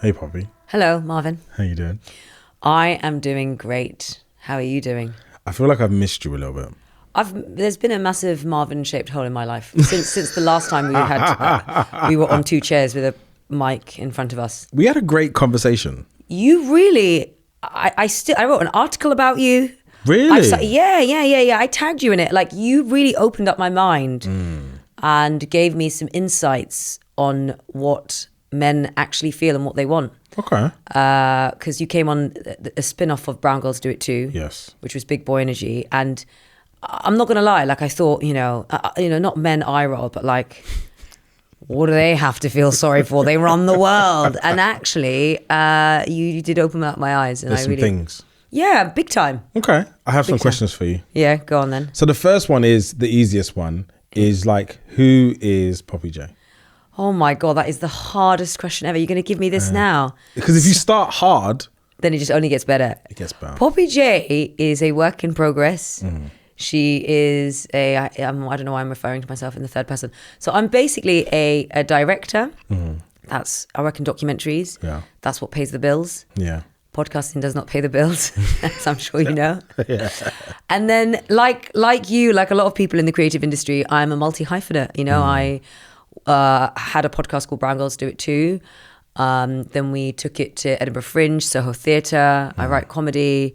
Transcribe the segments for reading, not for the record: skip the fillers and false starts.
Hey, Poppy. Hello, Marvin. How you doing? I am doing great. How are you doing? I feel like I've missed you a little bit. There's been a massive Marvin-shaped hole in my life since the last time we were on two chairs with a mic in front of us. We had a great conversation. You really, I wrote an article about you. Really? Yeah. I tagged you in it. Like, you really opened up my mind and gave me some insights on what men actually feel and what they want. Okay. Because you came on a spin-off of Brown Girls Do It Too. Yes. Which was Big Boy Energy. And I'm not going to lie, like, I thought, not men eye roll, but like, what do they have to feel sorry for? They run the world. And actually, you did open up my eyes. And There's some things. Yeah, big time. Okay. I have some questions for you. Yeah, go on then. So the first one is the easiest one, is like, who is Poppy J? Oh my God, that is the hardest question ever. You're going to give me this now? Because if you start hard, then it just only gets better. It gets better. Poppy J is a work in progress. She is I don't know why I'm referring to myself in the third person. So I'm basically a director. I work in documentaries. Yeah. That's what pays the bills. Yeah. Podcasting does not pay the bills, as I'm sure you know. Yeah. And then like you, like a lot of people in the creative industry, I'm a multi-hyphenate. I had a podcast called Brown Girls Do It Too. Then we took it to Edinburgh Fringe, Soho Theatre. I write comedy.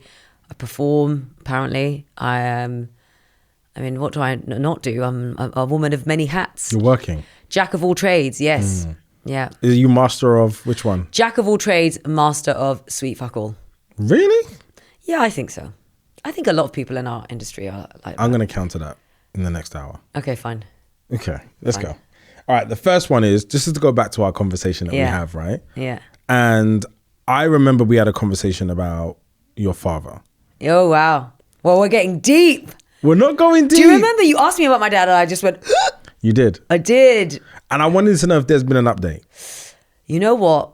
I perform, apparently. What do I not do? I'm a woman of many hats. You're working. Jack of all trades, yes. Yeah. Are you master of which one? Jack of all trades, master of sweet fuck all. Really? Yeah, I think so. I think a lot of people in our industry are like that. I'm going to counter that in the next hour. Okay, fine. Okay, let's go. All right, the first one is, just to go back to our conversation that we have, right? Yeah. And I remember we had a conversation about your father. Oh, wow. Well, we're getting deep. We're not going deep. Do you remember you asked me about my dad and I just went... You did. I did. And I wanted to know if there's been an update. You know what?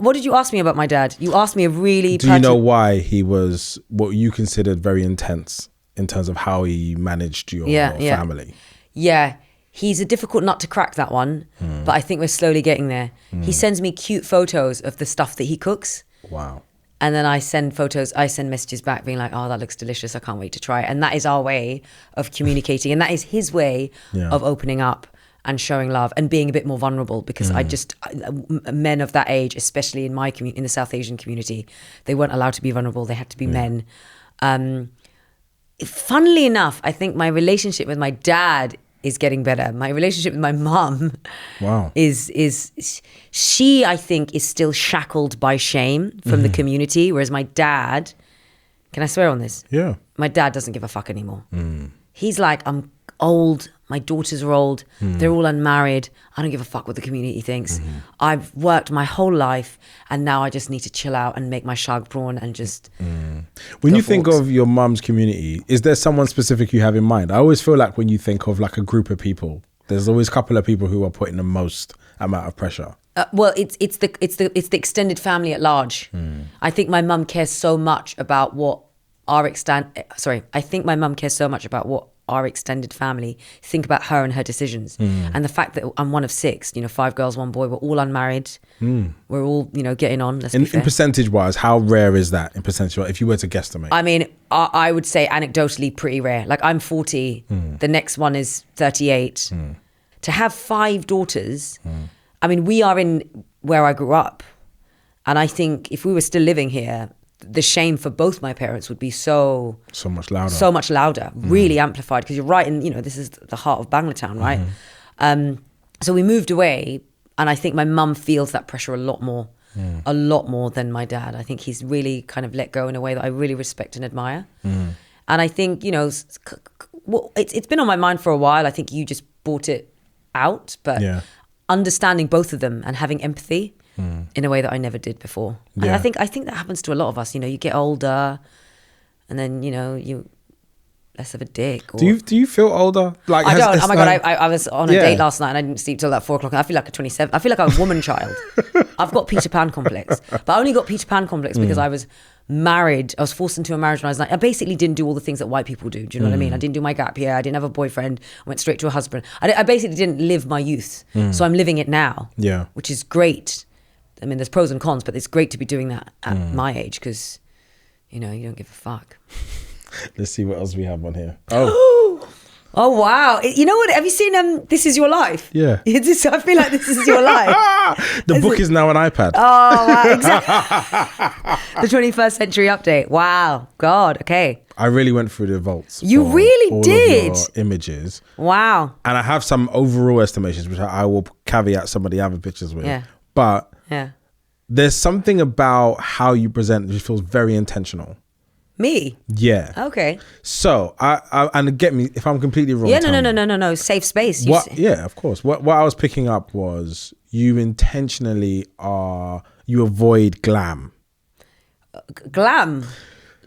What did you ask me about my dad? You asked me a really... Do you know why he was what you considered very intense in terms of how he managed your family? Yeah. He's a difficult nut to crack, that one. But I think we're slowly getting there. He sends me cute photos of the stuff that he cooks. Wow. And then I send messages back being like, oh, that looks delicious. I can't wait to try it. And that is our way of communicating. And that is his way of opening up and showing love and being a bit more vulnerable, because men of that age, especially in my community, in the South Asian community, they weren't allowed to be vulnerable. They had to be men. Funnily enough, I think my relationship with my dad is getting better. My relationship with my mum is she, I think, is still shackled by shame from the community, whereas my dad, can I swear on this? Yeah. My dad doesn't give a fuck anymore. He's like, I'm old, my daughters are old, they're all unmarried, I don't give a fuck what the community thinks. I've worked my whole life and now I just need to chill out and make my shag prawn and just When you think of your mum's community, is there someone specific you have in mind? I always feel like when you think of like a group of people, there's always a couple of people who are putting the most amount of pressure. Well, it's the extended family at large. I think my mum cares so much about what I think my mum cares so much about what our extended family think about her and her decisions. And the fact that I'm one of 6, 5 girls, 1 boy, we're all unmarried. We're all, getting on. Let's be fair. In percentage wise, how rare is that in percentage? If you were to guesstimate? I mean, I would say anecdotally pretty rare. Like, I'm 40, the next one is 38. To have 5 daughters, I mean, we are in where I grew up. And I think if we were still living here, the shame for both my parents would be so much louder, really amplified, because you're right in, this is the heart of Banglatown, right? So we moved away, and I think my mum feels that pressure a lot more than my dad. I think he's really kind of let go in a way that I really respect and admire. And I think, it's been on my mind for a while. I think you just brought it out, but understanding both of them and having empathy in a way that I never did before. And I think that happens to a lot of us. You get older, and then you less of a dick. Or... Do you feel older? Like, I don't. Oh my God, I was on a date last night and I didn't sleep till like 4 o'clock. I feel like a 27. I feel like a woman child. I've got Peter Pan complex, but I only got Peter Pan complex because I was married. I was forced into a marriage when I was like, I basically didn't do all the things that white people do. Do you know what I mean? I didn't do my gap year. I didn't have a boyfriend. I went straight to a husband. I basically didn't live my youth. So I'm living it now, which is great. I mean, there's pros and cons, but it's great to be doing that at my age because, you know, you don't give a fuck. Let's see what else we have on here. Oh. Oh, wow. You know what? Have you seen This Is Your Life? Yeah. I feel like This Is Your Life. The book is now an iPad. Oh, wow. Exactly. The 21st century update. Wow. God. Okay. I really went through the vaults. You really all did? Of your images. Wow. And I have some overall estimations, which I will caveat some of the other pictures with. Yeah. But Yeah. there's something about how you present which feels very intentional. Me? Yeah. Okay. So I and get me if I'm completely wrong. Yeah, no. Safe space. Yeah, of course. What I was picking up was you intentionally you avoid glam. Glam.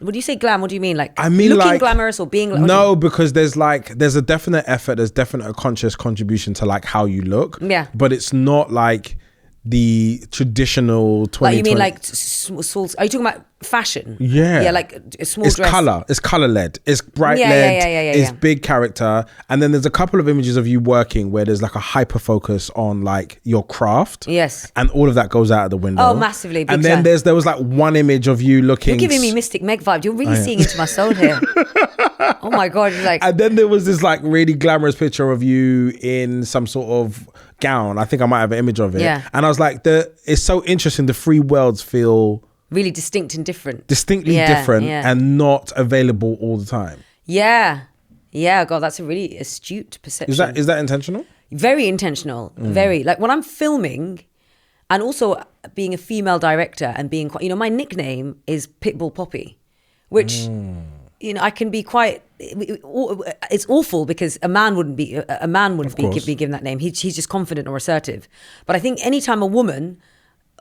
When you say glam, what do you mean? Like, I mean, looking like, glamorous or being? No, because there's a definite effort. There's definite a conscious contribution to like how you look. Yeah. But it's not like the traditional 20. Like you mean like small? Are you talking about fashion? Yeah. Yeah, like a small It's dress. color. It's color led. It's bright Yeah, led. yeah, It's big character. And then there's a couple of images of you working where there's like a hyper focus on like your craft. Yes. And all of that goes out of the window. Oh, massively. Big and then time. there was like one image of you looking. You're giving me Mystic Meg vibes. You're really seeing into my soul here. Oh my God. You're like. And then there was this like really glamorous picture of you in some sort of gown. I think I might have an image of it. Yeah. And I was like, it's so interesting. The three worlds feel really distinct and different. Distinctly different and not available all the time. Yeah. Yeah. God, that's a really astute perception. Is that intentional? Very intentional. Very. Like when I'm filming and also being a female director and being quite, you know, my nickname is Pitbull Poppy, which, you know, I can be quite, it's awful because a man wouldn't be given that name. He's just confident or assertive. But I think anytime a woman,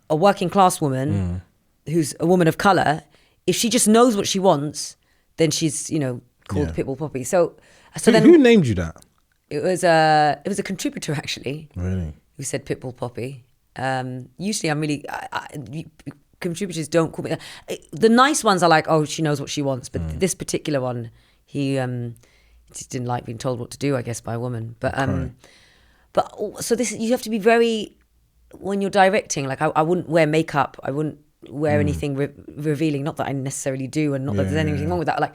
a working class woman, who's a woman of color, if she just knows what she wants, then she's, you know, called Pitbull Poppy. So then who named you that? It was a contributor actually. Really? Who said Pitbull Poppy. Usually I'm really contributors don't call me. The nice ones are like, oh, she knows what she wants, but this particular one, he just didn't like being told what to do, I guess, by a woman. But so this, you have to be very, when you're directing, like I wouldn't wear makeup, I wouldn't wear anything revealing, not that I necessarily do, and not that there's anything wrong with that. Like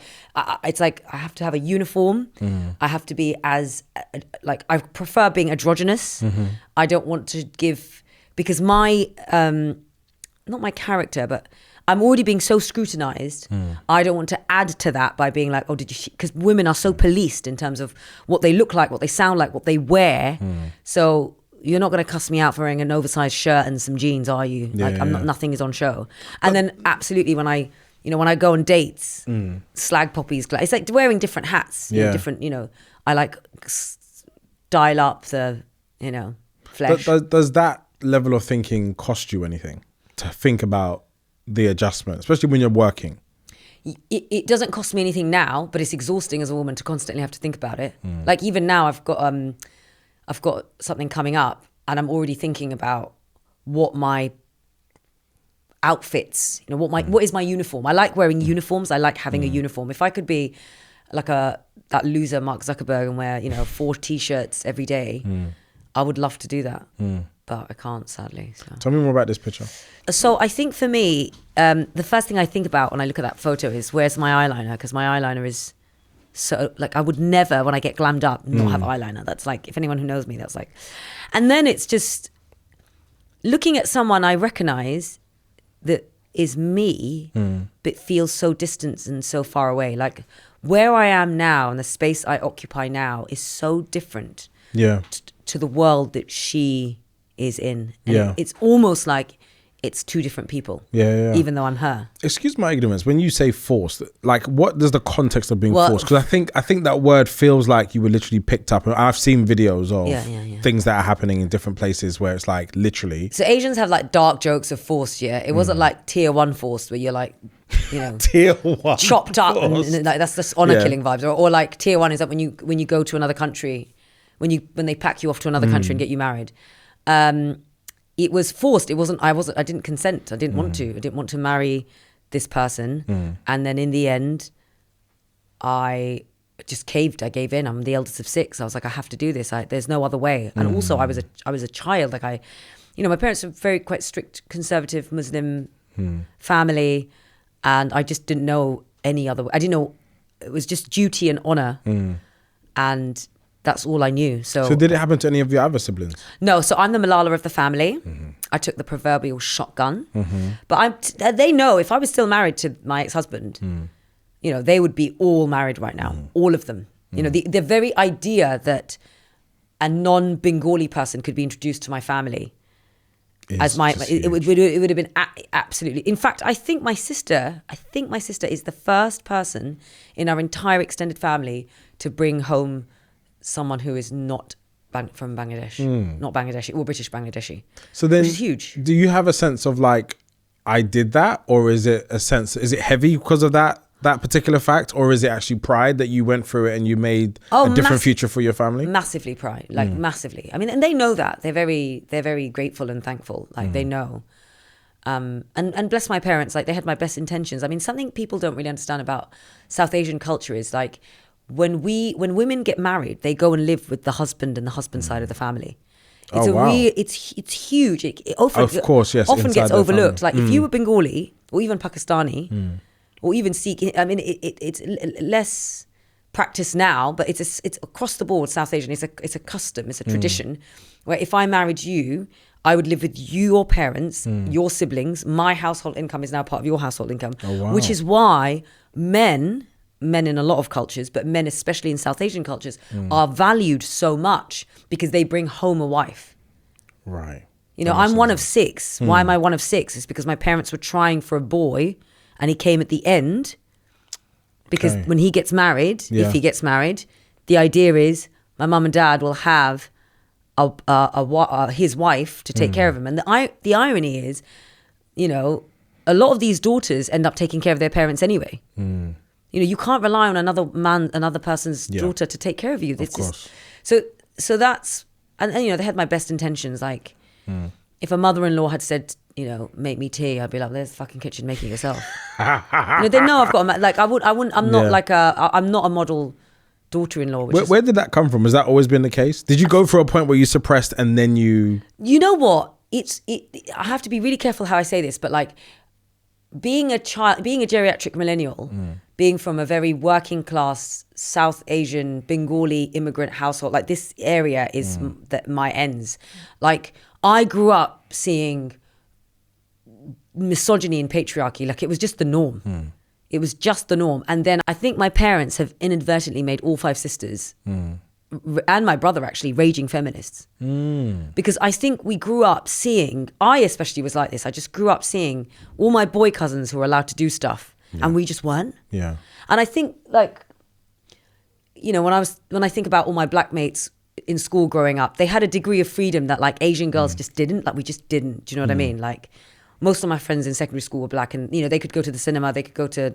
it's like I have to have a uniform. I have to be as like, I prefer being androgynous. I don't want to give, because my not my character, but I'm already being so scrutinized. I don't want to add to that by being like, oh, did you? Because women are so policed in terms of what they look like, what they sound like, what they wear. So you're not going to cuss me out for wearing an oversized shirt and some jeans, are you? Nothing is on show. And then absolutely when I go on dates, slag poppies, it's like wearing different hats, you know, different, you know, I like dial up the, you know, flesh. Does that level of thinking cost you anything to think about the adjustment, especially when you're working? It doesn't cost me anything now, but it's exhausting as a woman to constantly have to think about it. Like even now I've got something coming up and I'm already thinking about what my outfits, you know, what is my uniform. I like wearing uniforms. I like having a uniform. If I could be like that loser Mark Zuckerberg and wear, you know, 4 t-shirts every day, I would love to do that. But I can't, sadly. So. Tell me more about this picture. So I think for me, the first thing I think about when I look at that photo is where's my eyeliner? Because my eyeliner is so, like, I would never, when I get glammed up, not have eyeliner. That's like, if anyone who knows me, that's like. And then it's just looking at someone I recognize that is me, but feels so distant and so far away. Like where I am now and the space I occupy now is so different to the world that she is in. And it's almost like it's two different people. Even though I'm her. Excuse my ignorance. When you say forced, like what does the context of being forced? Because I think that word feels like you were literally picked up. I've seen videos of things that are happening in different places where it's like literally. So Asians have like dark jokes of forced. It wasn't like tier 1 forced where you're like, you know, tier 1 chopped up and like, that's the honor killing vibes. Or like tier 1 is that when you go to another country, when they pack you off to another country and get you married. It was forced. I didn't consent. I didn't want to. I didn't want to marry this person. And then in the end, I just caved. I gave in. I'm the eldest of 6. I was like, I have to do this. There's no other way. And also I was a child. Like my parents are very quite strict conservative Muslim family, and I just didn't know any other. I didn't know, it was just duty and honor, and that's all I knew. So did it happen to any of your other siblings? No, so I'm the Malala of the family. I took the proverbial shotgun, but they know if I was still married to my ex-husband, they would be all married right now, all of them. The very idea that a non-Bengali person could be introduced to my family as it would have been absolutely. In fact, I think my sister is the first person in our entire extended family to bring home someone who is not from Bangladesh, not Bangladeshi or British Bangladeshi. So then, which is huge. Do you have a sense of like, I did that, or is it heavy because of that particular fact, or is it actually pride that you went through it and you made a different future for your family? Massively pride, like massively. I mean, and they know that. They're very grateful and thankful. Like they know. And bless my parents, like they had my best intentions. I mean, something people don't really understand about South Asian culture is like when women get married, they go and live with the husband and the husband side of the family. It's it's huge. It often, of course, yes, often gets overlooked. Like if you were Bengali or even Pakistani, or even Sikh, I mean, it's less practiced now, but it's across the board. South Asian, it's a custom, it's a tradition, where if I married you, I would live with your parents, your siblings. My household income is now part of your household income, which is why men in a lot of cultures, but men especially in South Asian cultures, are valued so much because they bring home a wife. Right. I'm one of 6. Why am I one of 6? It's because my parents were trying for a boy. And he came at the end because when he gets married, if he gets married, the idea is my mum and dad will have his wife to take care of him. And the irony is, a lot of these daughters end up taking care of their parents anyway. You can't rely on another person's daughter to take care of you. It's just, so that's, and they had my best intentions. Like if a mother-in-law had said, make me tea, I'd be like, there's the fucking kitchen, make it yourself. They know I've got I'm not a model daughter-in-law. Where did that come from? Has that always been the case? Did you go for a point where you suppressed and then you... You know what? I have to be really careful how I say this, but like being a geriatric millennial, being from a very working class South Asian Bengali immigrant household, like this area is my ends. Like I grew up seeing misogyny and patriarchy, like it was just the norm. It was just the norm. And then I think my parents have inadvertently made all 5 sisters and my brother actually raging feminists, because I think we grew up seeing, I especially was like this, I just grew up seeing all my boy cousins who were allowed to do stuff and we just weren't. And I think like, when I think about all my black mates in school growing up, they had a degree of freedom that like Asian girls just didn't. Like we just didn't. Do you know what I mean? Like most of my friends in secondary school were black, and they could go to the cinema, they could go to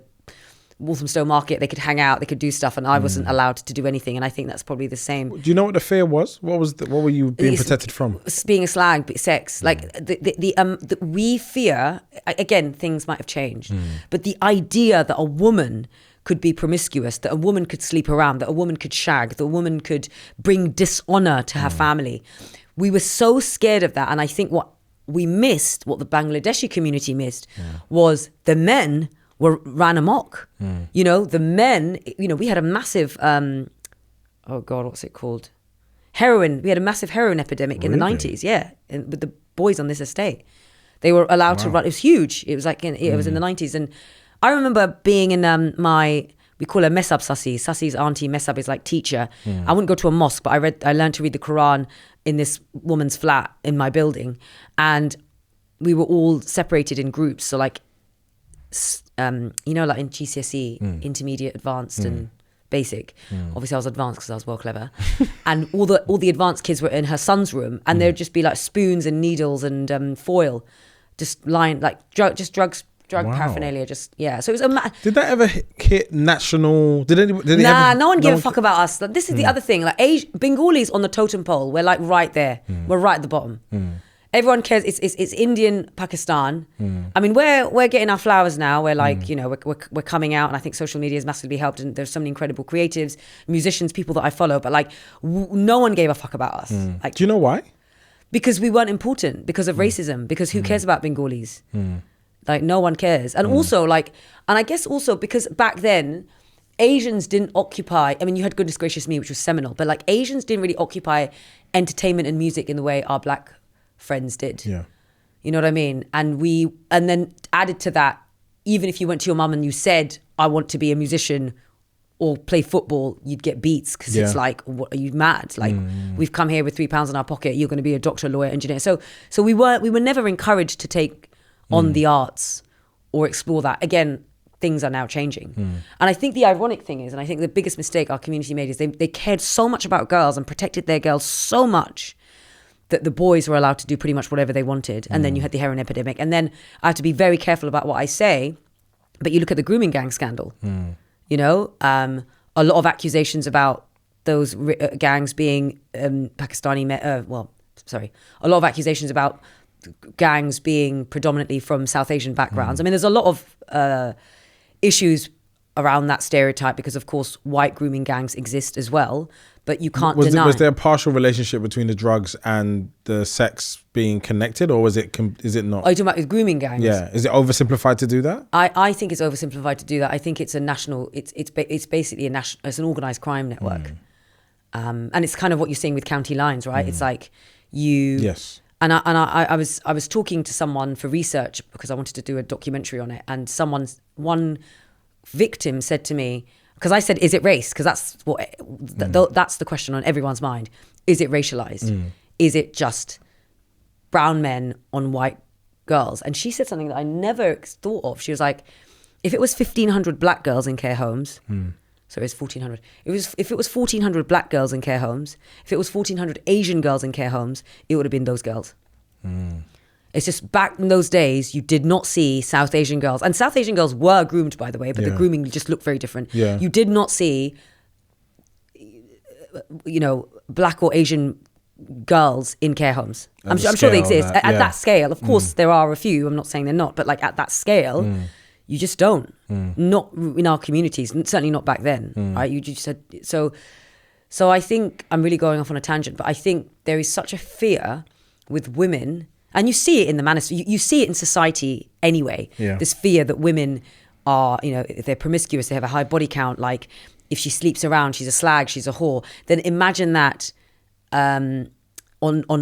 Walthamstow Market, they could hang out, they could do stuff, and I wasn't allowed to do anything. And I think that's probably the same. Do you know what the fear was? What were you being protected from? Being a slag, sex. Like we fear, again, things might have changed, but the idea that a woman could be promiscuous, that a woman could sleep around, that a woman could shag, that a woman could bring dishonor to her family. We were so scared of that. And I think what we missed, what the Bangladeshi community missed, was the men ran amok. The men, we had a massive, oh God, what's it called? Heroin. We had a massive heroin epidemic in the 90s, with the boys on this estate. They were allowed to run, it was huge. It was like, it was in the 90s. And I remember being in we call her Mesab Sassi. Sassi's auntie, Mesab is like teacher. I wouldn't go to a mosque, but I learned to read the Quran in this woman's flat in my building. And we were all separated in groups. So like, like in GCSE, intermediate, advanced and basic. Obviously I was advanced because I was well clever. And all the advanced kids were in her son's room, and there'd just be like spoons and needles and foil just lying, like drug paraphernalia, so it was did that ever hit national? No one gave a fuck about us. Like, this is the other thing, like Bengalis on the totem pole, we're like right there, we're right at the bottom. Everyone cares. It's Indian, Pakistan. I mean, we're getting our flowers now. We're like, we're coming out, and I think social media has massively helped. And there's so many incredible creatives, musicians, people that I follow. But like, no one gave a fuck about us. Like, do you know why? Because we weren't important, because of racism, because who cares about Bengalis? Like, no one cares. And also, like, and I guess also because back then, Asians didn't occupy, I mean, you had Goodness Gracious Me, which was seminal, but like Asians didn't really occupy entertainment and music in the way our black friends did. Yeah. You know what I mean? And then added to that, even if you went to your mum and you said, I want to be a musician or play football, you'd get beats because it's like, what, are you mad? Like, we've come here with £3 in our pocket. You're going to be a doctor, lawyer, engineer. So we were never encouraged to take on the arts or explore that. Again, things are now changing. And I think the ironic thing is, and I think the biggest mistake our community made is they cared so much about girls and protected their girls so much that the boys were allowed to do pretty much whatever they wanted. And then you had the heroin epidemic. And then I have to be very careful about what I say, but you look at the grooming gang scandal. You know, a lot of accusations about those gangs being Pakistani, a lot of accusations about gangs being predominantly from South Asian backgrounds. I mean, there's a lot of issues around that stereotype because, of course, white grooming gangs exist as well, but you can't deny. Was there a partial relationship between the drugs and the sex being connected, or is it not? Are you talking about grooming gangs? Yeah. Is it oversimplified to do that? I think it's oversimplified to do that. I think it's a national, it's basically it's an organised crime network. And it's kind of what you're seeing with county lines, right? It's like Yes. And I was talking to someone for research because I wanted to do a documentary on it, and one victim said to me, because I said, is it race? Because that's that's the question on everyone's mind. Is it racialized? Is it just brown men on white girls? And she said something that I never thought of. She was like, if it was 1,500 black girls in care homes, so it's 1,400. If it was 1,400 black girls in care homes, if it was 1,400 Asian girls in care homes, it would have been those girls. It's just back in those days, you did not see South Asian girls. And South Asian girls were groomed, by the way, but the grooming just looked very different. Yeah. You did not see, you know, black or Asian girls in care homes. I'm sure they exist. At that scale, of course, there are a few. I'm not saying they're not, but like at that scale, you just don't. Not in our communities, certainly not back then. Right? You just said, so I think I'm really going off on a tangent, but I think there is such a fear with women. And you see it in the manosphere, you see it in society anyway. This fear that women are, you know, if they're promiscuous, they have a high body count. Like if she sleeps around, she's a slag, she's a whore. Then imagine that on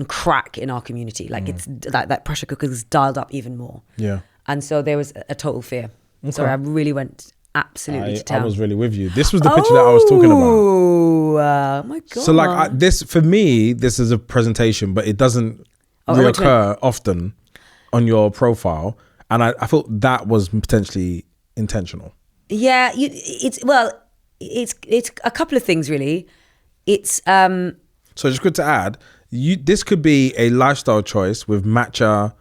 crack in our community. Like it's that pressure cooker is dialed up even more. Yeah. And so there was a total fear. Okay. Sorry, I really went absolutely to town. I was really with you. This was the picture that I was talking about. Oh my God. So like this, for me, this is a presentation, but it doesn't reoccur often on your profile, and I thought that was potentially intentional. Yeah, it's a couple of things really. It's so just good to add, this could be a lifestyle choice with matcha.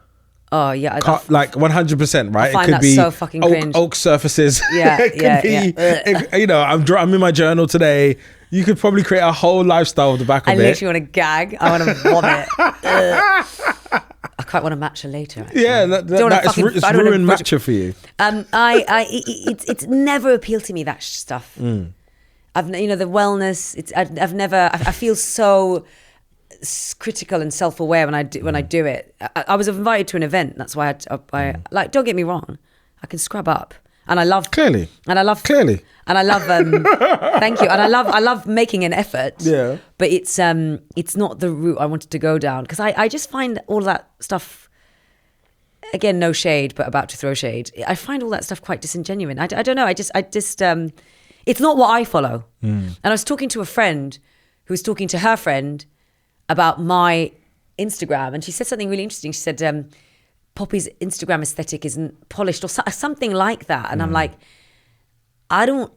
Oh yeah, like 100%, right? I find it could that be so fucking cringe. Oak surfaces. Yeah, it could be, you know, I'm in my journal today. You could probably create a whole lifestyle with the back of it. I literally want to gag. I want to vomit. I quite want to matcha later. Actually. Yeah, it's ruined matcha for you. It's never appealed to me, that stuff. I've, you know, the wellness. I feel so critical and self-aware when I do it. I was invited to an event. That's why I like. Don't get me wrong. I can scrub up. And I love clearly, and I love clearly, and I love thank you, and I love making an effort. Yeah, but it's not the route I wanted to go down, because I just find all that stuff, again, no shade, but about to throw shade. I find all that stuff quite disingenuous. I don't know. I just it's not what I follow. And I was talking to a friend who was talking to her friend about my Instagram, and she said something really interesting. She said, Poppy's Instagram aesthetic isn't polished or something like that. And I'm like, I don't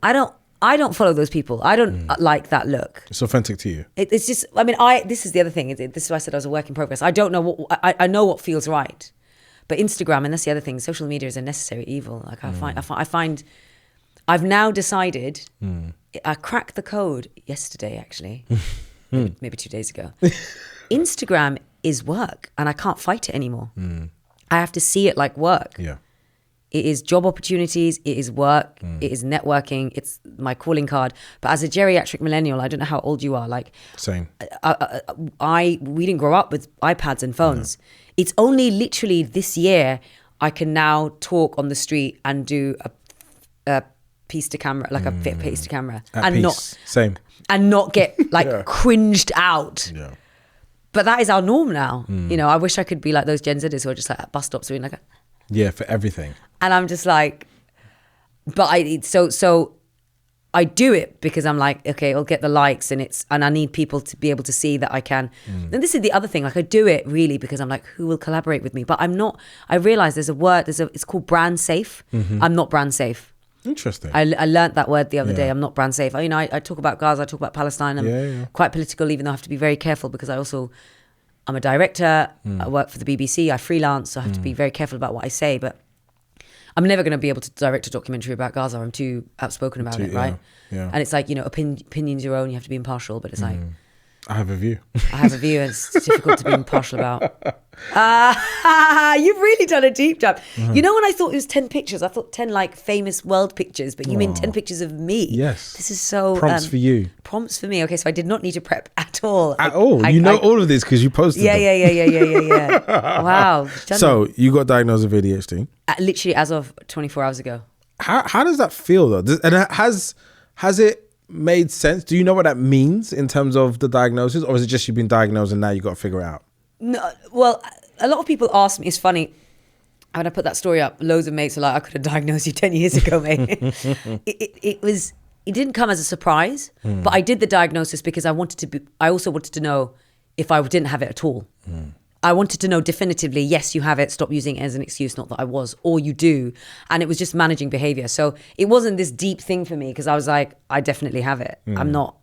follow those people. I don't like that look. It's authentic to you. It's just, I mean, this is the other thing. This is why I said I was a work in progress. I don't know what, I know what feels right. But Instagram, and that's the other thing, social media is a necessary evil. Like I find, I've now decided, I cracked the code yesterday, actually, maybe 2 days ago. Instagram is work, and I can't fight it anymore. I have to see it like work. Yeah. It is job opportunities, it is work, it is networking, it's my calling card. But as a geriatric millennial, I don't know how old you are. Like, same. We didn't grow up with iPads and phones. It's only literally this year I can now talk on the street and do a piece to camera, like a fit piece to camera, and not get like cringed out. Yeah. But that is our norm now. You know, I wish I could be like those Gen Zers who are just like at bus stops doing like for everything. And I'm just like, but so I do it because I'm like, okay, I'll get the likes and I need people to be able to see that I can. And this is the other thing, like I do it really because I'm like, who will collaborate with me? But I'm not, I realize there's a word, it's called brand safe. I'm not brand safe. Interesting. I learned that word the other day. I'm not brand safe. You know, I talk about Gaza, I talk about Palestine. I'm quite political, even though I have to be very careful because I'm a director. I work for the BBC. I freelance, so I have to be very careful about what I say. But I'm never going to be able to direct a documentary about Gaza. I'm too outspoken about it, right? Yeah. And it's like, you know, opinions your own. You have to be impartial, but it's like, I have a view. I have a view, and it's difficult to be impartial about. You've really done a deep dive. You know, when I thought it was 10 pictures, I thought 10 like famous world pictures, but you mean 10 pictures of me. Yes. This is so... Prompts for you. Prompts for me. Okay, so I did not need to prep at all. You know all of this because you posted them. Yeah. Wow. So you got diagnosed with ADHD? Literally as of 24 hours ago. How does that feel though? And has it made sense? Do you know what that means in terms of the diagnosis, or is it just you've been diagnosed and now you got to figure it out? No, well, a lot of people ask me. It's funny when I put that story up. Loads of mates are like, "I could have diagnosed you 10 years ago, mate." It didn't come as a surprise, but I did the diagnosis because I also wanted to know if I didn't have it at all. I wanted to know definitively, yes, you have it, stop using it as an excuse, not that I was, or you do. And it was just managing behavior. So it wasn't this deep thing for me because I was like, I definitely have it. I'm not,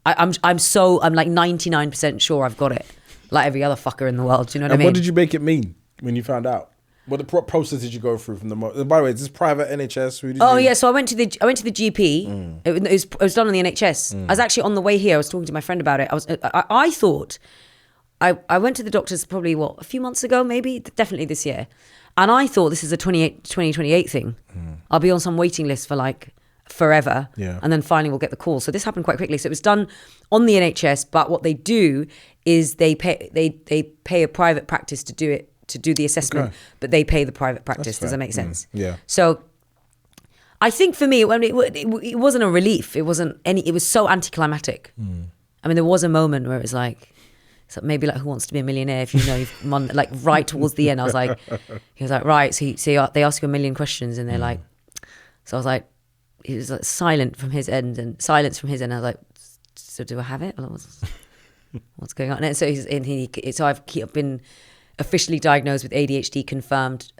I'm like 99% sure I've got it. Like every other fucker in the world. Do you know what I mean? What did you make it mean when you found out? What process did you go through from the? By the way, is this private NHS? So I went to the GP. It was done on the NHS. I was actually on the way here. I was talking to my friend about it. I thought. I went to the doctors probably, a few months ago, maybe, definitely this year. And I thought this is a 2028 thing. I'll be on some waiting list for like forever. Yeah. And then finally we'll get the call. So this happened quite quickly. So it was done on the NHS, but what they do is they pay a private practice to do the assessment, but they pay the private practice. Does that make sense? Yeah. So I think for me, it wasn't a relief. It was so anticlimactic. I mean, there was a moment where it was like, so maybe like Who Wants to Be a Millionaire, if you know, like right towards the end, I was like, he was like, right, so they ask you a million questions and they're like, so I was like, he was like silent from his end and silence from his end. I was like, so do I have it? What's going on? And so I've been officially diagnosed with ADHD confirmed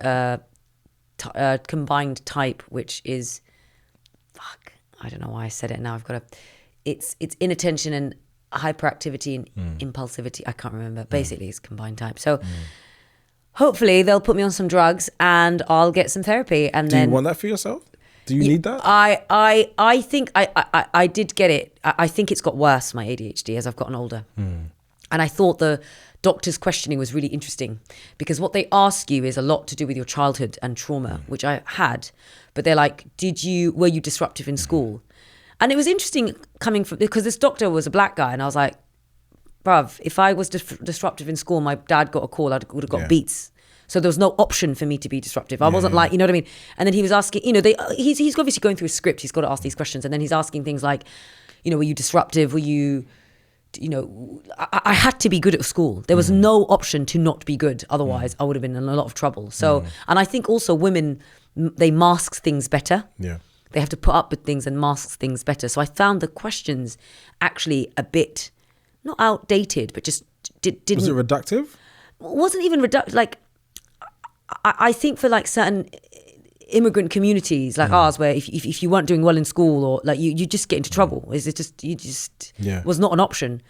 combined type, which is, I don't know why I said it now. It's inattention and hyperactivity and impulsivity. I can't remember. Basically, it's combined type. So hopefully they'll put me on some drugs and I'll get some therapy. And do you want that for yourself? Do you need that? I think I did get it. I think it's got worse, my ADHD, as I've gotten older. And I thought the doctor's questioning was really interesting because what they ask you is a lot to do with your childhood and trauma, which I had. But they're like, were you disruptive in school? And it was interesting coming from, because this doctor was a black guy and I was like, bruv, if I was disruptive in school, my dad got a call, I would have got beats. So there was no option for me to be disruptive. I wasn't like, you know what I mean? And then he was asking, he's obviously going through a script. He's got to ask these questions. And then he's asking things like, were you disruptive? Were you, I had to be good at school. There was no option to not be good. Otherwise, I would have been in a lot of trouble. So, and I think also women, they mask things better. Yeah. They have to put up with things and mask things better. So I found the questions actually a bit, not outdated, but just didn't... Was it reductive? Wasn't even reductive. Like, I think for like certain immigrant communities like ours, where if you weren't doing well in school or like you just get into trouble. Was not an option.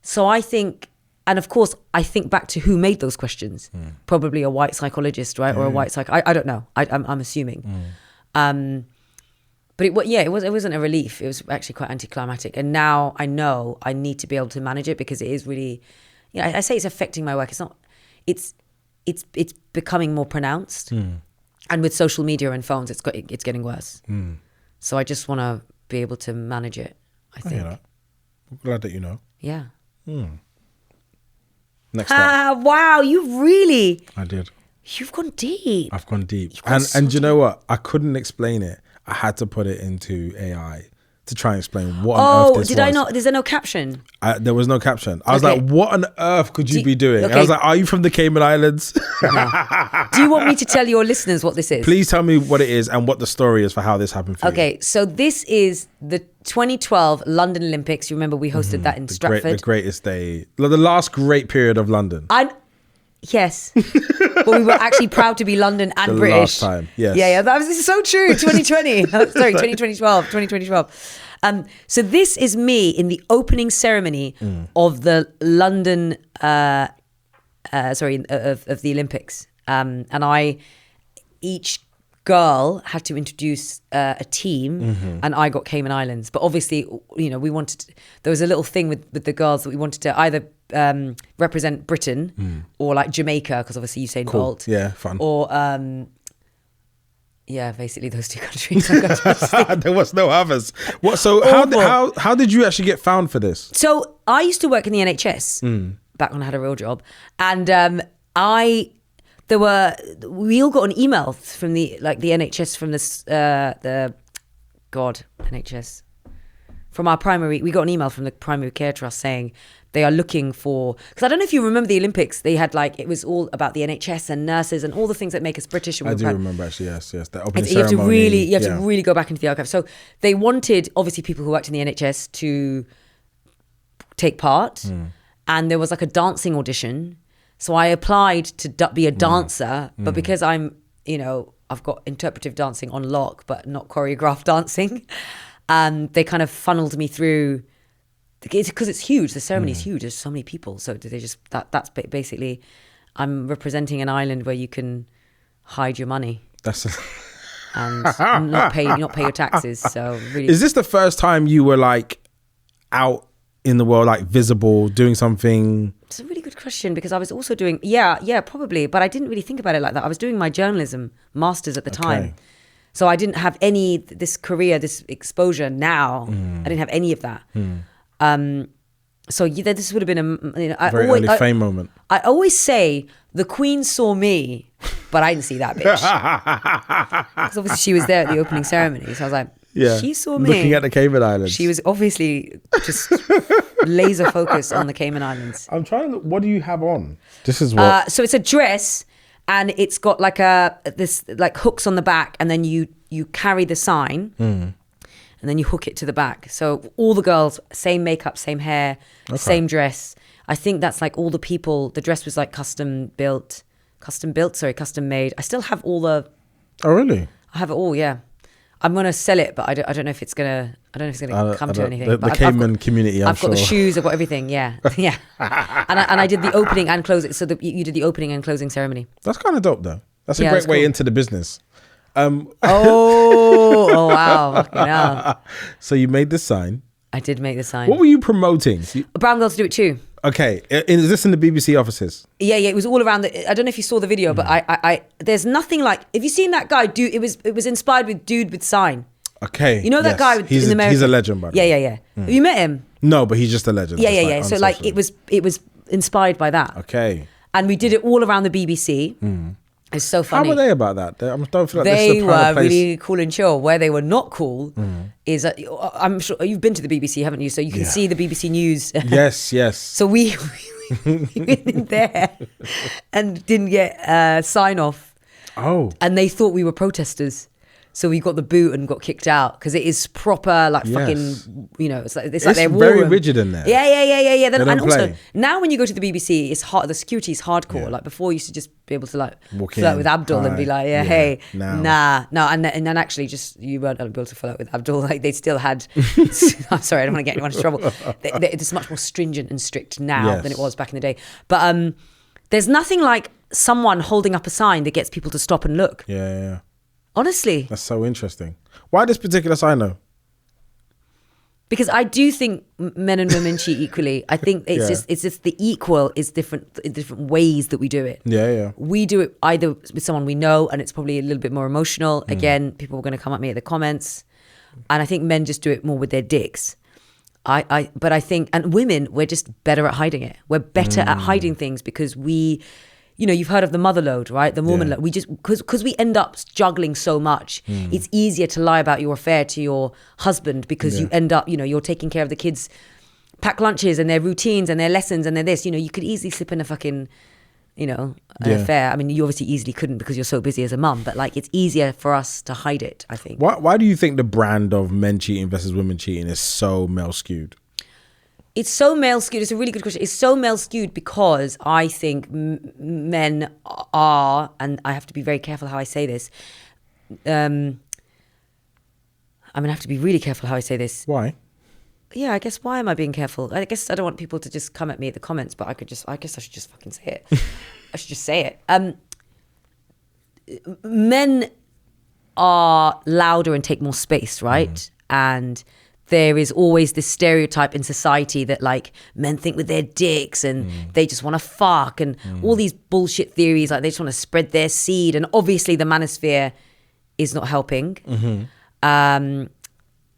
So I think, and of course, I think back to who made those questions. Probably a white psychologist, right? Or a white I don't know. I'm assuming. But it wasn't a relief. It was actually quite anticlimactic. And now I know I need to be able to manage it because it is really, I say it's affecting my work. It's not, it's becoming more pronounced. And with social media and phones, it's getting worse. So I just want to be able to manage it, I think. I'm glad that you know. Yeah. Next up. Wow, I did. You've gone deep. I've gone deep. And you know what? I couldn't explain it. I had to put it into AI to try and explain what on earth this was. I not? Is there no caption? There was no caption. I was like, what on earth could you be doing? Okay. I was like, are you from the Cayman Islands? No. Do you want me to tell your listeners what this is? Please tell me what it is and what the story is for how this happened for you. Okay, so this is the 2012 London Olympics. You remember we hosted that in Stratford? The greatest day. The last great period of London. Yes. But we were actually proud to be London and the British. Last time, yes. Yeah, this is so true. 2020. Sorry, 2012. So this is me in the opening ceremony of the London, of the Olympics. And each girl had to introduce a team, and I got Cayman Islands. But obviously, there was a little thing with the girls that we wanted to either represent Britain or like Jamaica, because obviously Usain Bolt. Yeah, fun. Or basically those two countries. There was no others. What? So how did you actually get found for this? So I used to work in the NHS back when I had a real job, and we all got an email from the NHS from our primary. We got an email from the primary care trust saying they are looking for, because I don't know if you remember the Olympics, they had it was all about the NHS and nurses and all the things that make us British. I do remember actually, yes. The opening you have ceremony. to really go back into the archive. So they wanted obviously people who worked in the NHS to take part, and there was a dancing audition. So I applied to be a dancer, but because I'm, I've got interpretive dancing on lock, but not choreographed dancing, they kind of funneled me through, because it's huge. The ceremony is huge. There's so many people. So they just, that's basically, I'm representing an island where you can hide your money. And not pay your taxes. So really. Is this the first time you were out in the world, visible, doing something? It's a really good question, because I was also doing, probably, but I didn't really think about it like that. I was doing my journalism masters at the time. So I didn't have this career, this exposure now. I didn't have any of that. So this would have been a very early fame moment. I always say the Queen saw me, but I didn't see that bitch. Because obviously she was there at the opening ceremony. So I was like, she saw me. Looking at the Cayman Islands. She was obviously just laser focused on the Cayman Islands. I'm trying to look, what do you have on? This is what? So it's a dress, and it's got this hooks on the back, and then you carry the sign, and then you hook it to the back. So all the girls, same makeup, same hair, same dress. I think that's all the people. The dress was custom made. I still have all the. Oh really? I have it all. Yeah. I'm gonna sell it, but I don't know if it's gonna come to anything. The Cayman community. I've got the shoes. I've got everything. Yeah, yeah. and I did the opening and closing. So you did the opening and closing ceremony. That's kind of dope, though. That's a great way into the business. Oh wow! Fucking hell. So you made the sign. I did make the sign. What were you promoting? Brown Girls Do It Too. Okay, is this in the BBC offices? Yeah, it was all around. I don't know if you saw the video, but I there's nothing like. Have you seen that guy? Dude, it was inspired with Dude with Sign. Okay, you know that guy in America. He's a legend, by the way. Yeah. Have you met him? No, but he's just a legend. Yeah. So it was inspired by that. Okay, and we did it all around the BBC. It's so funny. How were they about that? I don't feel like they were really cool and chill. Where they were not cool is, I'm sure you've been to the BBC, haven't you? So you can see the BBC News. Yes. So we went in there and didn't get sign off. Oh. And they thought we were protesters. So we got the boot and got kicked out, because it is proper fucking, it's like their war very room. rigid in there. Yeah. Then, and also now when you go to the BBC, it's hard. The security is hardcore. Yeah. Like before, you used to just be able to flirt with Abdul and be like, hey, nah. And then actually just you weren't able to flirt with Abdul. They still had. I'm sorry, I don't want to get anyone in trouble. It's much more stringent and strict now than it was back in the day. But there's nothing like someone holding up a sign that gets people to stop and look. Yeah. Honestly. That's so interesting. Why this particular sign though? Because I do think men and women cheat equally. I think it's just the equal is different in different ways that we do it. Yeah. We do it either with someone we know, and it's probably a little bit more emotional. Again, people are going to come at me at the comments, and I think men just do it more with their dicks. But I think, and women, we're just better at hiding it. We're better at hiding things because we. You know, you've heard of the mother load, right? The woman load. We just, because we end up juggling so much, it's easier to lie about your affair to your husband because you end up, you know, you're taking care of the kids' pack lunches and their routines and their lessons and their this. You know, you could easily slip in a fucking, you know, an affair. I mean, you obviously easily couldn't because you're so busy as a mum, but like it's easier for us to hide it, I think. Why do you think the brand of men cheating versus women cheating is so male skewed? It's so male skewed. It's a really good question. It's so male skewed because I think men are, and I have to be very careful how I say this. I'm gonna have to be really careful how I say this. Why? Yeah, I guess why am I being careful? I guess I don't want people to just come at me at the comments, but I guess I should just fucking say it. I should just say it. Men are louder and take more space, right? And there is always this stereotype in society that like men think with their dicks and they just want to fuck and all these bullshit theories, like they just want to spread their seed. And obviously the manosphere is not helping. And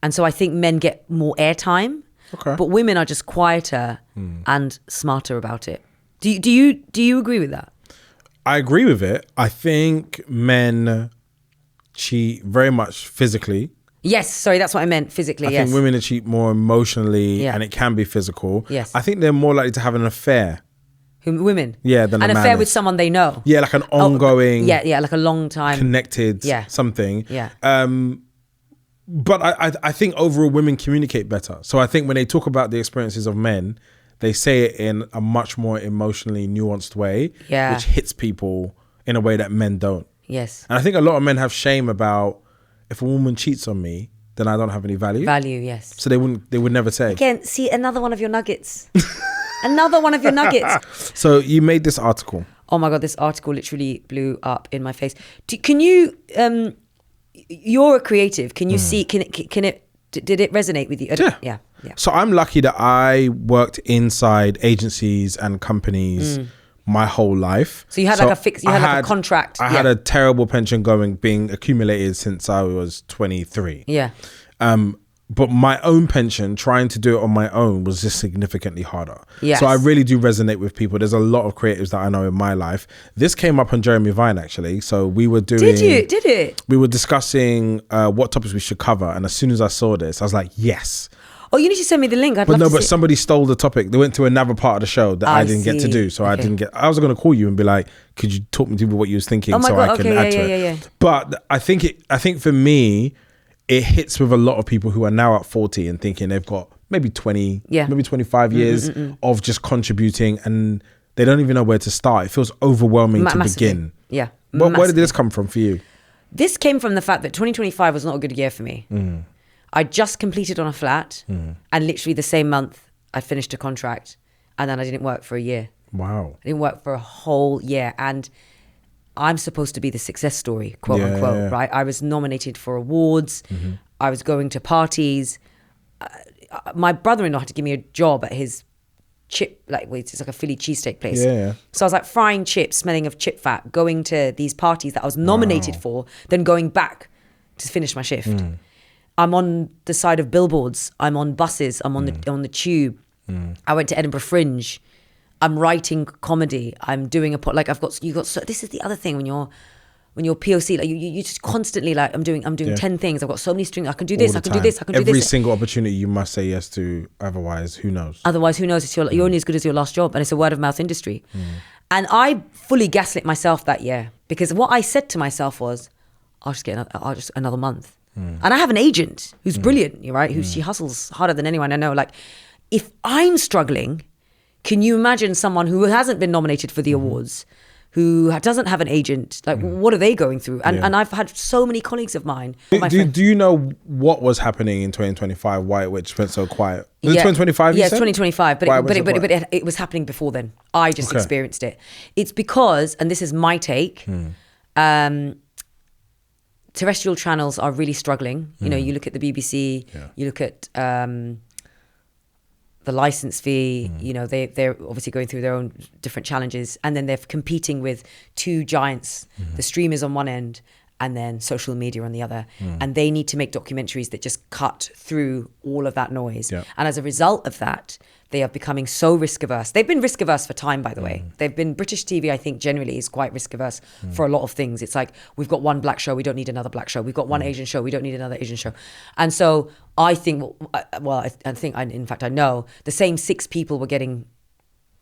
so I think men get more airtime, but women are just quieter and smarter about it. Do you agree with that? I agree with it. I think men cheat very much physically. Yes, sorry, that's what I meant, physically, I think women cheat more emotionally and it can be physical. Yes. I think they're more likely to have an affair. Women? Yeah, than an a man affair is. with someone they know. Yeah, like an ongoing... Yeah, like a long time. Connected something. Yeah. But I think overall women communicate better. So I think when they talk about the experiences of men, they say it in a much more emotionally nuanced way, which hits people in a way that men don't. Yes. And I think a lot of men have shame about, if a woman cheats on me, then I don't have any value. Value, yes. So they would never say. Again, see, another one of your nuggets. Another one of your nuggets. So you made this article. Oh my God, this article literally blew up in my face. Can you, you're a creative. Can you see, did it resonate with you? Yeah. So I'm lucky that I worked inside agencies and companies my whole life. So you had like a contract. I had a terrible pension being accumulated since I was 23. Yeah. But my own pension, trying to do it on my own, was just significantly harder. Yes. So I really do resonate with people. There's a lot of creatives that I know in my life. This came up on Jeremy Vine, actually. So we were doing... Did it? We were discussing what topics we should cover. And as soon as I saw this, I was like, yes. Oh, you need to send me the link. But somebody stole the topic. They went to another part of the show that I didn't get to do. So I was going to call you and be like, could you talk me through what you was thinking I can add to it. Yeah. But I think for me, it hits with a lot of people who are now at 40 and thinking they've got maybe 20, maybe 25 years of just contributing and they don't even know where to start. It feels overwhelming to begin. Yeah. Where did this come from for you? This came from the fact that 2025 was not a good year for me. I just completed on a flat and literally the same month I finished a contract and then I didn't work for a year. Wow. I didn't work for a whole year and I'm supposed to be the success story, quote unquote, right? I was nominated for awards. I was going to parties. My brother-in-law had to give me a job at his it's like a Philly cheesesteak place. Yeah. So I was like frying chips, smelling of chip fat, going to these parties that I was nominated for, then going back to finish my shift. I'm on the side of billboards. I'm on buses. I'm on the tube. I went to Edinburgh Fringe. I'm writing comedy. I'm doing this is the other thing when you're POC, like you just constantly like I'm doing 10 things. I've got so many strings. I can do this. I can do this. I can do this. Every single opportunity you must say yes to. Otherwise, who knows? It's you're only as good as your last job, and it's a word of mouth industry. And I fully gaslit myself that year because what I said to myself was, I'll just another month. And I have an agent who's brilliant, right? She hustles harder than anyone I know. Like, if I'm struggling, can you imagine someone who hasn't been nominated for the awards, who doesn't have an agent? Like, what are they going through? And I've had so many colleagues of mine. Do you know what was happening in 2025? Why it went so quiet? Was it 2025? Yeah, it's 2025. But it was happening before then. I just experienced it. It's because, and this is my take. terrestrial channels are really struggling. You know, you look at the BBC, you look at the license fee, you know, they're obviously going through their own different challenges. And then they're competing with two giants, the streamers on one end and then social media on the other. And they need to make documentaries that just cut through all of that noise. Yeah. And as a result of that, they are becoming so risk averse. They've been risk averse for time, by the way. They've been, British TV, I think, generally is quite risk averse for a lot of things. It's like, we've got one black show, we don't need another black show. We've got one Asian show, we don't need another Asian show. And so I think, in fact, I know the same 6 people were getting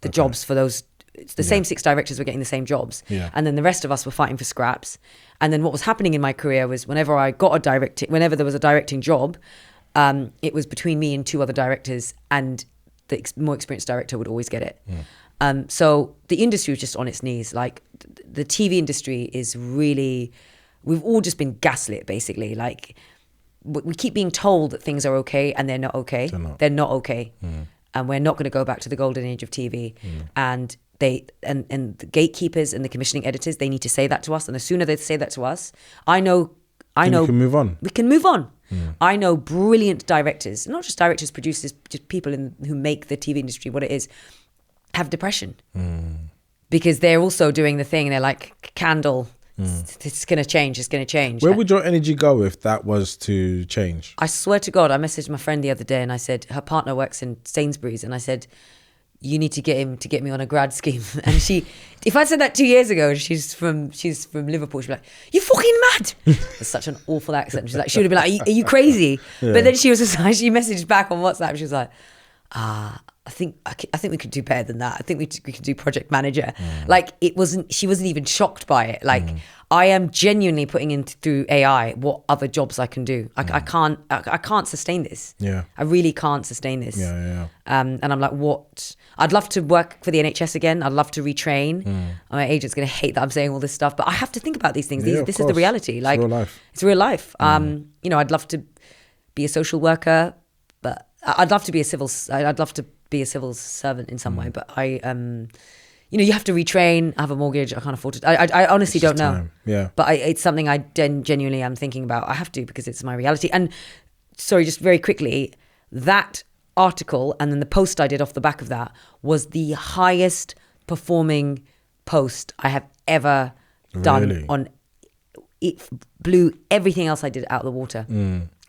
the jobs for those. It's the same 6 directors were getting the same jobs. Yeah. And then the rest of us were fighting for scraps. And then what was happening in my career was whenever there was a directing job, it was between me and 2 other directors, and the more experienced director would always get it. So the industry was just on its knees. Like the TV industry is really, we've all just been gaslit basically. Like we keep being told that things are okay and they're not okay. They're not okay. And we're not going to go back to the golden age of TV. And and the gatekeepers and the commissioning editors, they need to say that to us. And the sooner they say that to us, I know we can move on. We can move on. I know brilliant directors, not just directors, producers, just people who make the TV industry what it is, have depression because they're also doing the thing. And they're like, candle, it's going to change. It's going to change. Where would your energy go if that was to change? I swear to God, I messaged my friend the other day and I said, her partner works in Sainsbury's, and I said, you need to get him to get me on a grad scheme. And if I said that 2 years ago, she's from Liverpool, she'd be like, you fucking mad. It's such an awful accent. She would have been like, are you crazy? Yeah. But then she messaged back on WhatsApp. She was like, I think we could do better than that. I think we could do project manager. Like she wasn't even shocked by it. Like I am genuinely putting in through AI what other jobs I can do. I can't sustain this. Yeah. I really can't sustain this. Yeah. And I'm like, what? I'd love to work for the NHS again. I'd love to retrain. My agent's going to hate that I'm saying all this stuff, but I have to think about these things. This is the reality. Like, it's real life. You know, I'd love to be a social worker, but I'd love to be a civil servant in some way, but you know, you have to retrain. I have a mortgage. I can't afford it. I honestly don't know. Yeah. But it's something I genuinely am thinking about. I have to, because it's my reality. And sorry, just very quickly, that article and then the post I did off the back of that was the highest performing post I have ever done. Really? It blew everything else I did out of the water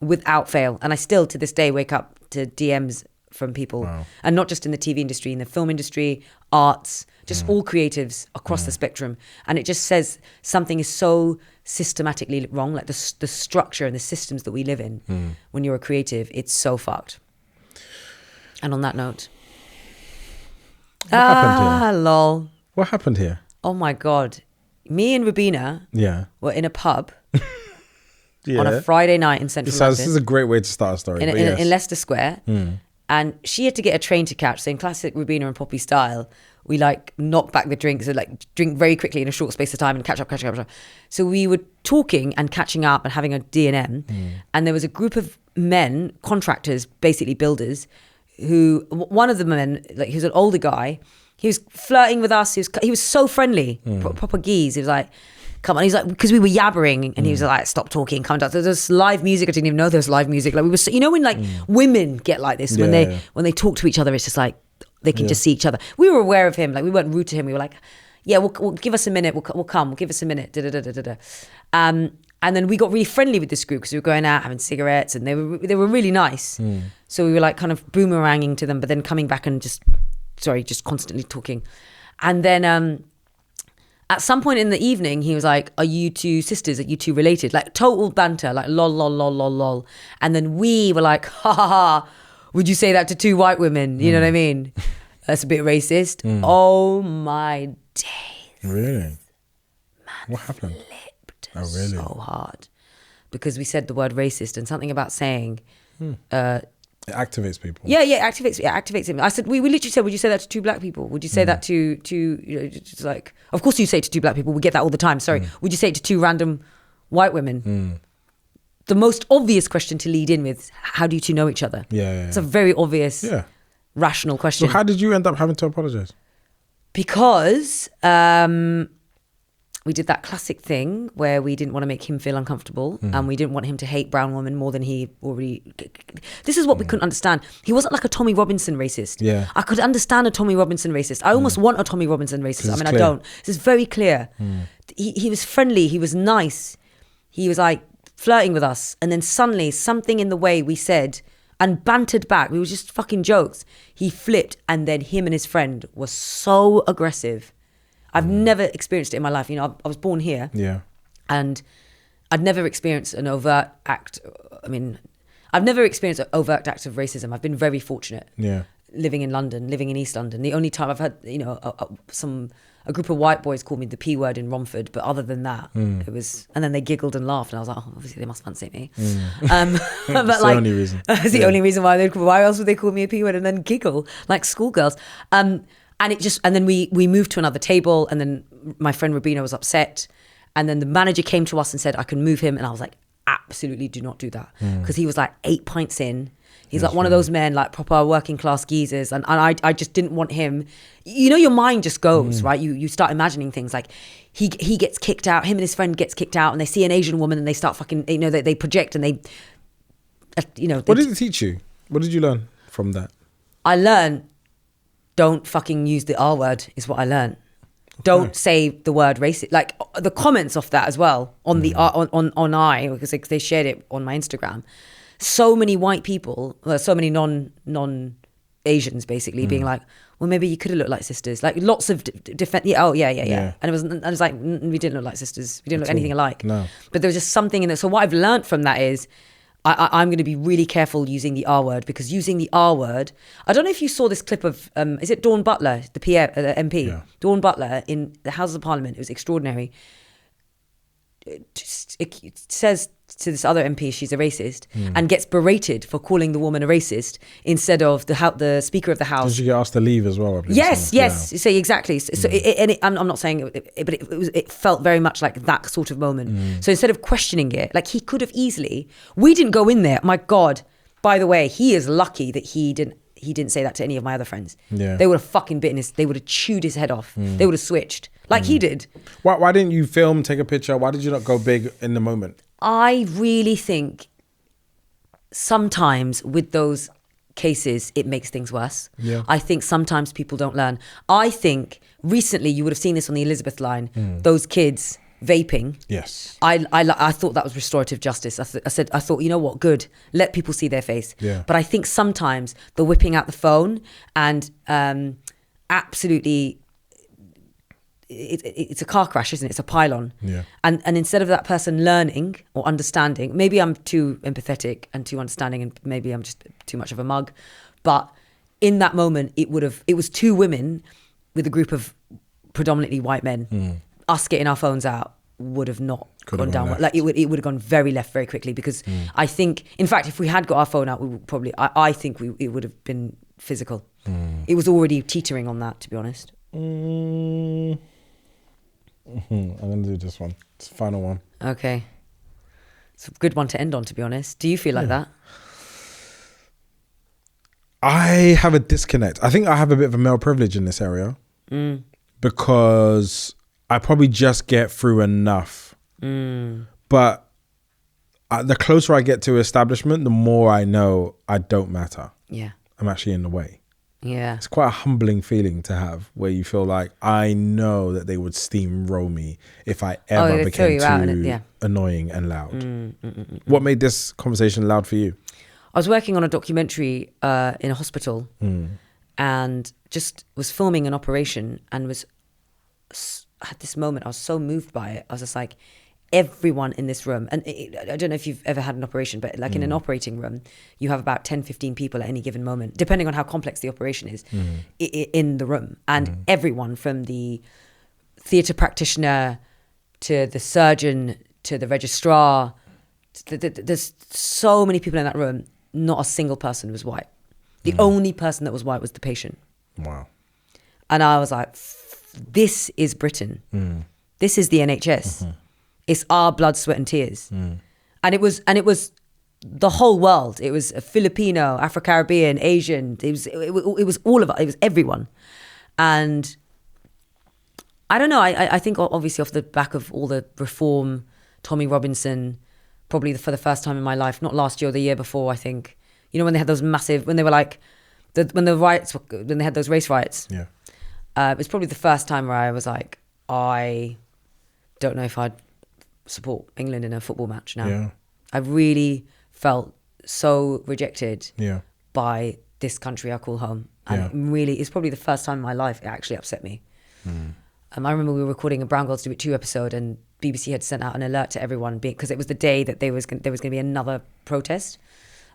without fail. And I still to this day wake up to DMs from people, and not just in the TV industry, in the film industry, arts, just all creatives across the spectrum. And it just says something is so systematically wrong, like the structure and the systems that we live in. When you're a creative, it's so fucked. And on that note, what happened here? Lol. What happened here? Oh my God. Me and Rubina were in a pub on a Friday night in Central London. This is a great way to start a story. In Leicester Square. And she had to get a train to catch. So in classic Rubina and Poppy style, we like knock back the drinks, so like drink very quickly in a short space of time and catch up. So we were talking and catching up and having a D&M. And there was a group of men, contractors, basically builders, who, one of the men, like he was an older guy, he was flirting with us. He was so friendly, proper geese. He was like, come on. He's like, because we were yabbering, and he was like, stop talking, come down. There's live music. I didn't even know there was live music. Like we were, you know, when like women get like this, when they talk to each other, it's just like they can just see each other. We were aware of him. Like we weren't rude to him. We were like, yeah, we'll give us a minute. We'll come. We'll give us a minute. And then we got really friendly with this group because we were going out having cigarettes, and they were really nice. So we were like kind of boomeranging to them, but then coming back and just constantly talking. And then at some point in the evening, he was like, are you two sisters? Are you two related? Like total banter, like lol, lol, lol, lol, lol. And then we were like, ha ha ha, would you say that to 2 white women? You know what I mean? That's a bit racist. Oh my days. Really? Man, what happened? Flipped so hard. Because we said the word racist, and something about saying... it activates people. Yeah, it activates him. I said, we literally said, would you say that to 2 black people? Would you say that to you know, just like, of course you say it to 2 black people. We get that all the time. Sorry. Would you say it to 2 random white women? The most obvious question to lead in with, how do you two know each other? Yeah. It's a very obvious, rational question. So how did you end up having to apologize? Because we did that classic thing where we didn't want to make him feel uncomfortable and we didn't want him to hate brown women more than he already... This is what we couldn't understand. He wasn't like a Tommy Robinson racist. Yeah. I could understand a Tommy Robinson racist. I almost want a Tommy Robinson racist. I mean, clear. I don't. This is very clear. He was friendly. He was nice. He was like flirting with us. And then suddenly something in the way we said and bantered back, we were just fucking jokes. He flipped, and then him and his friend were so aggressive. I've never experienced it in my life. You know, I was born here. Yeah. And I'd never experienced an overt act. I mean, I've never experienced an overt act of racism. I've been very fortunate. Yeah. Living in London, living in East London. The only time I've had, you know, a group of white boys called me the P word in Romford, but other than that, it was, and then they giggled and laughed, and I was like, oh, obviously they must fancy me. But That's like, the only reason. That's the only reason why else would they call me a P word and then giggle like schoolgirls? And it just, and then we moved to another table, and then my friend Rubina was upset, and then the manager came to us and said I can move him, and I was like, absolutely do not do that, because he was like 8 pints in. He's like one of those men, like proper working class geezers, and I just didn't want him. You know, your mind just goes, right? You start imagining things like he gets kicked out, him and his friend gets kicked out, and they see an Asian woman and they start fucking, you know, they project and they, you know. What did it teach you? What did you learn from that? I learned, don't fucking use the R word is what I learned. Don't say the word racist. Like the comments off that as well on the on I, because they shared it on my Instagram. So many white people, so many non Asians basically being like, well, maybe you could have looked like sisters. Like lots of defense. Yeah, yeah. And I was like, we didn't look like sisters. We didn't look anything alike. No. But there was just something in it. So what I've learned from that is, I'm going to be really careful using the R word, because using the R word, I don't know if you saw this clip of, is it Dawn Butler, the MP? Yeah. Dawn Butler in the Houses of Parliament. It was extraordinary. It says to this other MP she's a racist and gets berated for calling the woman a racist instead of the Speaker of the House. Did you get asked to leave as well? Yes. Yeah. So exactly. So I'm not saying it, but it felt very much like that sort of moment. So instead of questioning it, like he could have easily, we didn't go in there. My God, by the way, he is lucky that he didn't say that to any of my other friends. Yeah. They would have fucking they would have chewed his head off. They would have switched like he did. Why didn't you film, take a picture? Why did you not go big in the moment? I really think sometimes with those cases, it makes things worse. Yeah. I think sometimes people don't learn. I think recently you would have seen this on the Elizabeth line, those kids vaping. Yes. I thought that was restorative justice. I thought, you know what, good. Let people see their face. Yeah. But I think sometimes the whipping out the phone and absolutely, it's a car crash, isn't it? It's a pylon. Yeah. And instead of that person learning or understanding, maybe I'm too empathetic and too understanding, and maybe I'm just too much of a mug. But in that moment, it was two women with a group of predominantly white men. Us getting our phones out would have not gone down well. Like it would have gone very left very quickly, because I think, in fact, if we had got our phone out, we would probably, I think it would have been physical. It was already teetering on that, to be honest. I'm going to do this one. It's the final one. Okay. It's a good one to end on, to be honest. Do you feel like that? I have a disconnect. I think I have a bit of a male privilege in this area because I probably just get through enough. But the closer I get to establishment, the more I know I don't matter. Yeah. I'm actually in the way. Yeah. It's quite a humbling feeling to have, where you feel like, I know that they would steamroll me if I ever became too annoying and loud. What made this conversation loud for you? I was working on a documentary in a hospital and just was filming an operation, and had this moment, I was so moved by it. I was just like, everyone in this room, and I don't know if you've ever had an operation, but like in an operating room, you have about 10, 15 people at any given moment, depending on how complex the operation is, in the room. And everyone from the theatre practitioner to the surgeon to the registrar, there's so many people in that room. Not a single person was white. The only person that was white was the patient. Wow. And I was like, this is Britain. This is the NHS. It's our blood, sweat and tears. And it was the whole world. It was a Filipino, Afro-Caribbean, Asian. It was all of us. It was everyone. And I don't know. I think obviously off the back of all the reform, Tommy Robinson, probably for the first time in my life, not last year or the year before, I think, you know, when they had those massive, when they were like, when they had those race riots. Yeah. It's probably the first time where I was like, I don't know if I'd support England in a football match now. Yeah. I really felt so rejected by this country I call home. And really, it's probably the first time in my life it actually upset me. I remember we were recording a Brown Girls Do It 2 episode, and BBC had sent out an alert to everyone because it was the day that there was going to be another protest,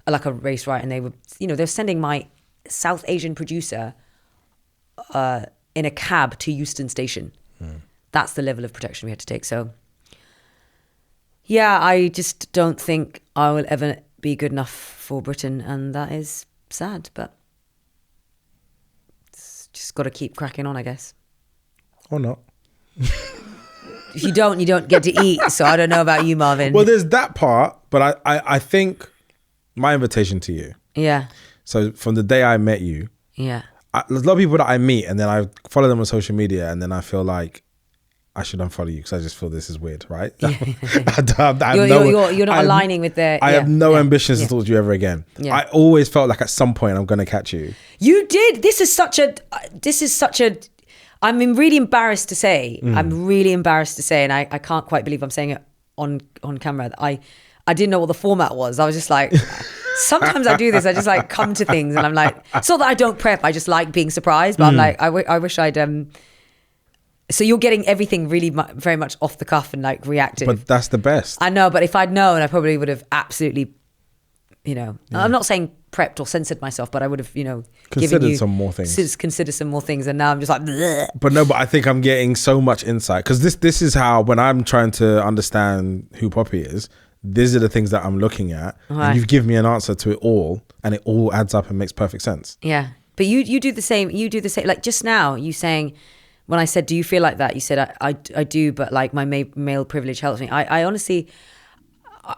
like a race riot, and they were, you know, they're sending my South Asian producer in a cab to Euston Station. That's the level of protection we had to take. So, yeah, I just don't think I will ever be good enough for Britain, and that is sad, but it's just got to keep cracking on, I guess. Or not. If you don't get to eat. So I don't know about you, Marvin. Well, there's that part, but I think my invitation to you. Yeah. So from the day I met you. Yeah. There's a lot of people that I meet and then I follow them on social media and then I feel like I should unfollow you because I just feel this is weird, right? Yeah. You're not aligning with their... I have no ambitions to talk to you ever again. Yeah. I always felt like at some point I'm going to catch you. You did. This is such a... I'm really embarrassed to say. I'm really embarrassed to say, and I can't quite believe I'm saying it on camera. That I didn't know what the format was. I was just like, sometimes I do this. I just like come to things, and I'm like, it's not that I don't prep. I just like being surprised. But I'm like, I wish I'd. So you're getting everything really very much off the cuff and like reactive. But that's the best. I know, but if I'd known, I probably would have absolutely, you know. I'm not saying prepped or censored myself, but I would have, you know, considered some more things. Consider some more things, and now I'm just like, bleh. But I think I'm getting so much insight because this is how, when I'm trying to understand who Poppy is, these are the things that I'm looking at, and you've given me an answer to it all, and it all adds up and makes perfect sense. Yeah, but you do the same. You do the same. Like just now, you saying, when I said, "Do you feel like that?" You said, "I do," but like my male privilege helps me. I honestly.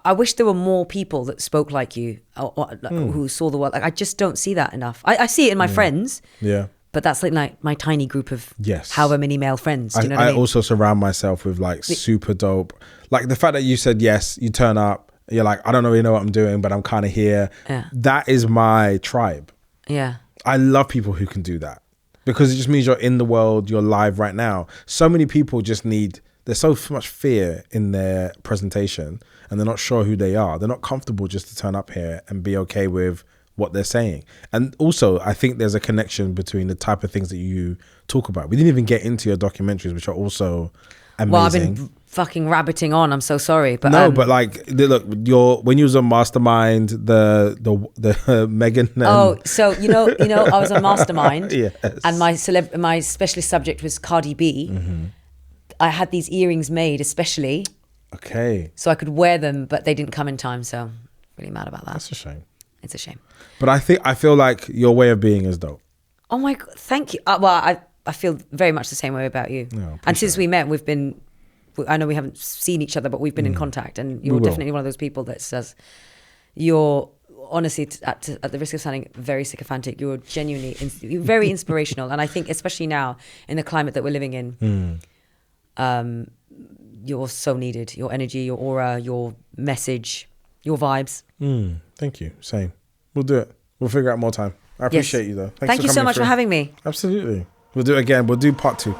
I wish there were more people that spoke like you, or who saw the world. Like I just don't see that enough. I see it in my friends. Yeah. But that's like my tiny group of however many male friends. Do you know what I mean? I also surround myself with like super dope. Like the fact that you said yes, you turn up, you're like, I don't really know what I'm doing, but I'm kind of here. Yeah. That is my tribe. Yeah. I love people who can do that because it just means you're in the world, you're live right now. So many people just there's so much fear in their presentation and they're not sure who they are. They're not comfortable just to turn up here and be okay with what they're saying. And also, I think there's a connection between the type of things that you talk about. We didn't even get into your documentaries, which are also amazing. Well, I've been fucking rabbiting on. I'm so sorry. But no, but like, look, when you was on Mastermind, the Megan. So you know, I was on Mastermind, yes. And my specialist subject was Cardi B. Mm-hmm. I had these earrings made especially. Okay. So I could wear them, but they didn't come in time. So really mad about that. That's a shame. It's a shame. But I feel like your way of being is dope. Oh my God, thank you. Well, I feel very much the same way about you. No, and since we met, I know we haven't seen each other, but we've been in contact, and you're definitely one of those people that says, you're honestly, at the risk of sounding very sycophantic, you're genuinely, you're very inspirational. And I think especially now in the climate that we're living in, you're so needed. Your energy, your aura, your message, your vibes. Thank you. Same. We'll do it. We'll figure out more time. I appreciate you though. Thank you so much for having me. Absolutely. We'll do it again. We'll do part 2.